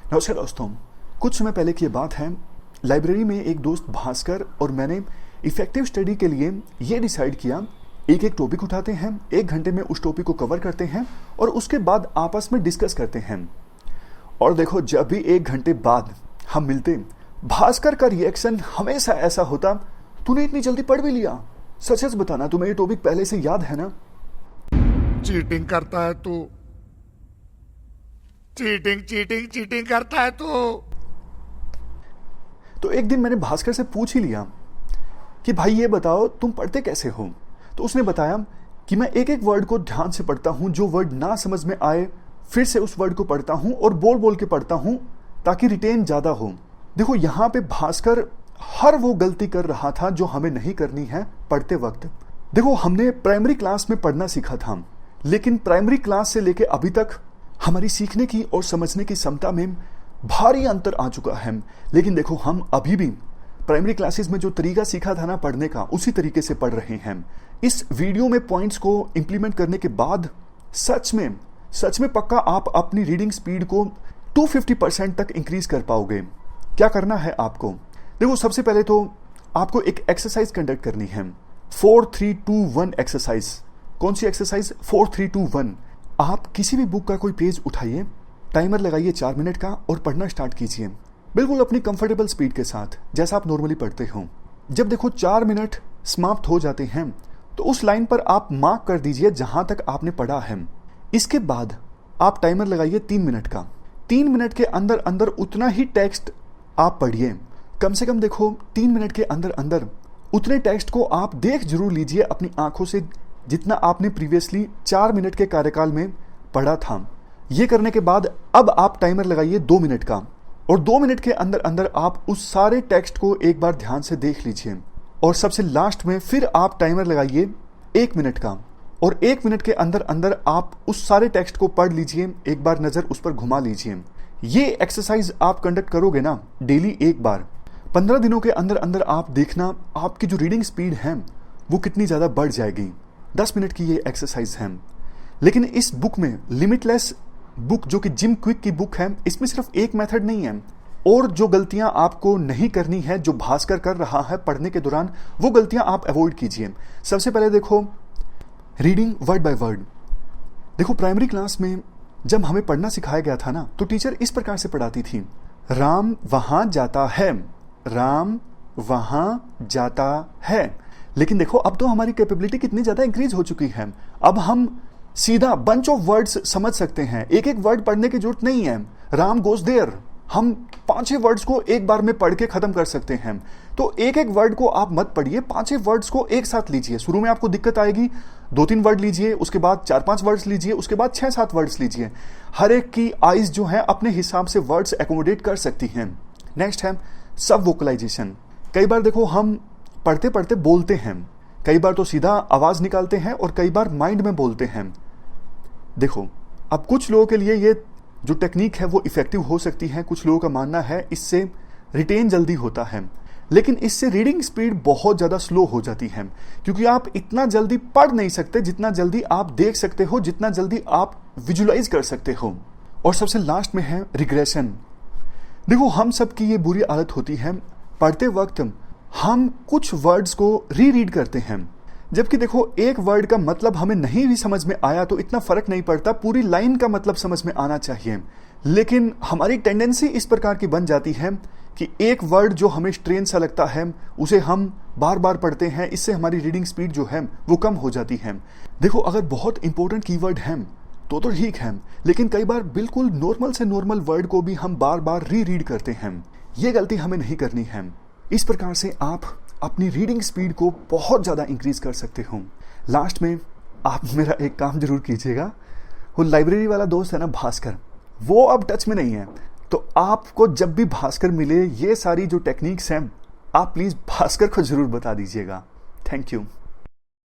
नमस्कार दोस्तों, कुछ समय पहले की ये बात है। लाइब्रेरी में एक दोस्त भास्कर और मैंने इफेक्टिव स्टडी के लिए ये डिसाइड किया, एक एक टॉपिक उठाते हैं, 1 घंटे में उस टॉपिक को कवर करते हैं और उसके बाद आपस में डिस्कस करते हैं। और देखो, जब भी 1 घंटे बाद हम मिलते, भास्कर का रिएक्शन हमेशा ऐसा होता, तूने इतनी जल्दी पढ़ भी लिया? सच सच बताना, तुम्हें ये टॉपिक पहले से याद है ना? चीटिंग करता है तू, चीटिंग चीटिंग चीटिंग करता है तू। तो एक दिन मैंने भास्कर से पूछ ही लिया कि भाई ये बताओ, तुम पढ़ते कैसे हो? तो उसने बताया कि मैं एक एक वर्ड को ध्यान से पढ़ता हूं, जो वर्ड ना समझ में आए फिर से उस वर्ड को पढ़ता हूं और बोल बोल के पढ़ता हूं ताकि रिटेन ज्यादा हो। देखो, यहां पे भास्कर हर वो गलती कर रहा था जो हमें नहीं करनी है पढ़ते वक्त। देखो, हमने प्राइमरी क्लास में पढ़ना सीखा था, लेकिन प्राइमरी क्लास से लेके अभी तक हमारी सीखने की और समझने की क्षमता में भारी अंतर आ चुका है। लेकिन देखो, हम अभी भी प्राइमरी क्लासेस में जो तरीका सीखा था ना पढ़ने का, उसी तरीके से पढ़ रहे हैं। इस वीडियो में पॉइंट्स को इंप्लीमेंट करने के बाद सच में पक्का आप अपनी रीडिंग स्पीड को 250% तक इंक्रीज कर पाओगे। क्या करना है आपको? देखो, सबसे पहले तो आपको एक एक्सरसाइज कंडक्ट करनी है, 4-3-2-1 एक्सरसाइज। कौन सी एक्सरसाइज? 4-3-2-1। आप किसी भी बुक का कोई पेज उठाइए, टाइमर लगाइए 4 मिनट का और पढ़ना स्टार्ट कीजिए, बिल्कुल अपनी कंफर्टेबल स्पीड के साथ, जैसा आप नॉर्मली पढ़ते हो। जब देखो 4 मिनट समाप्त हो जाते हैं तो उस लाइन पर आप मार्क कर दीजिए जहां तक आपने पढ़ा है। इसके बाद आप टाइमर लगाइए 3 मिनट का। 3 मिनट के अंदर अंदर उतना ही टेक्स्ट आप पढ़िए। कम से कम देखो 3 मिनट के अंदर अंदर उतने टेक्स्ट को आप देख जरूर लीजिए अपनी आंखों से, जितना आपने प्रीवियसली 4 मिनट के कार्यकाल में पढ़ा था। यह करने के बाद अब आप टाइमर लगाइए 2 मिनट का, और 2 मिनट के अंदर अंदर आप उस सारे टेक्स्ट को एक बार ध्यान से देख लीजिए। और सबसे लास्ट में फिर आप टाइमर लगाइए 1 मिनट का, और 1 मिनट के अंदर अंदर आप उस सारे टेक्स्ट को पढ़ लीजिए, एक बार नजर उस पर घुमा लीजिए। ये एक्सरसाइज आप कंडक्ट करोगे ना डेली एक बार, 15 दिनों के अंदर अंदर आप देखना आपकी जो रीडिंग स्पीड है वो कितनी ज्यादा बढ़ जाएगी। 10 मिनट की ये एक्सरसाइज है। लेकिन इस बुक में, लिमिटलेस बुक जो कि जिम क्विक की बुक है, इसमें सिर्फ एक मेथड नहीं है। और जो गलतियां आपको नहीं करनी है, जो भास्कर कर रहा है पढ़ने के दौरान, वो गलतियां आप अवॉइड कीजिए। सबसे पहले देखो, रीडिंग वर्ड बाय वर्ड। देखो, प्राइमरी क्लास में जब हमें पढ़ना सिखाया गया था ना, तो टीचर इस प्रकार से पढ़ाती थी, राम वहां जाता है, राम वहां जाता है। लेकिन देखो, अब तो हमारी कैपेबिलिटी कितनी ज्यादा इंक्रीज हो चुकी है। अब हम सीधा बंच ऑफ वर्ड्स समझ सकते हैं, एक एक वर्ड पढ़ने की जरूरत नहीं है। राम गोज देयर, हम 5-6 वर्ड्स को एक बार में पढ़ के खत्म कर सकते हैं। तो एक एक वर्ड को आप मत पढ़िए, 5-6 वर्ड्स को एक साथ लीजिए। शुरू में आपको दिक्कत आएगी, 2-3 वर्ड लीजिए, उसके बाद 4-5 वर्ड्स लीजिए, उसके बाद 6-7 वर्ड्स लीजिए। हर एक की आइज जो है अपने हिसाब से वर्ड्स एकोमोडेट कर सकती हैं। नेक्स्ट है सब वोकलाइजेशन। कई बार देखो, हम पढ़ते पढ़ते बोलते हैं, कई बार तो सीधा आवाज निकालते हैं और कई बार माइंड में बोलते हैं। देखो, अब कुछ लोगों के लिए ये जो टेक्निक है वो इफेक्टिव हो सकती है, कुछ लोगों का मानना है इससे रिटेन जल्दी होता है, लेकिन इससे रीडिंग स्पीड बहुत ज्यादा स्लो हो जाती है, क्योंकि आप इतना जल्दी पढ़ नहीं सकते जितना जल्दी आप देख सकते हो, जितना जल्दी आप विजुलाइज कर सकते हो। और सबसे लास्ट में है रिग्रेशन। देखो, हम सबकी ये बुरी आदत होती है, पढ़ते वक्त हम कुछ वर्ड्स को रीड करते हैं, जबकि देखो, एक वर्ड का मतलब हमें नहीं भी समझ में आया तो इतना फर्क नहीं पड़ता, पूरी लाइन का मतलब समझ में आना चाहिए। लेकिन हमारी टेंडेंसी इस प्रकार की बन जाती है कि एक वर्ड जो हमें स्ट्रेन सा लगता है उसे हम बार बार पढ़ते हैं, इससे हमारी रीडिंग स्पीड जो है वो कम हो जाती है। देखो, अगर बहुत इंपॉर्टेंट कीवर्ड है तो ठीक है, लेकिन कई बार बिल्कुल नॉर्मल से नॉर्मल वर्ड को भी हम बार बार रीड करते हैं। ये गलती हमें नहीं करनी है। इस प्रकार से आप अपनी रीडिंग स्पीड को बहुत ज़्यादा इंक्रीज कर सकते हो। लास्ट में आप मेरा एक काम जरूर कीजिएगा, वो लाइब्रेरी वाला दोस्त है ना भास्कर, वो अब टच में नहीं है, तो आपको जब भी भास्कर मिले, ये सारी जो टेक्निक्स हैं आप प्लीज़ भास्कर को जरूर बता दीजिएगा। Thank you.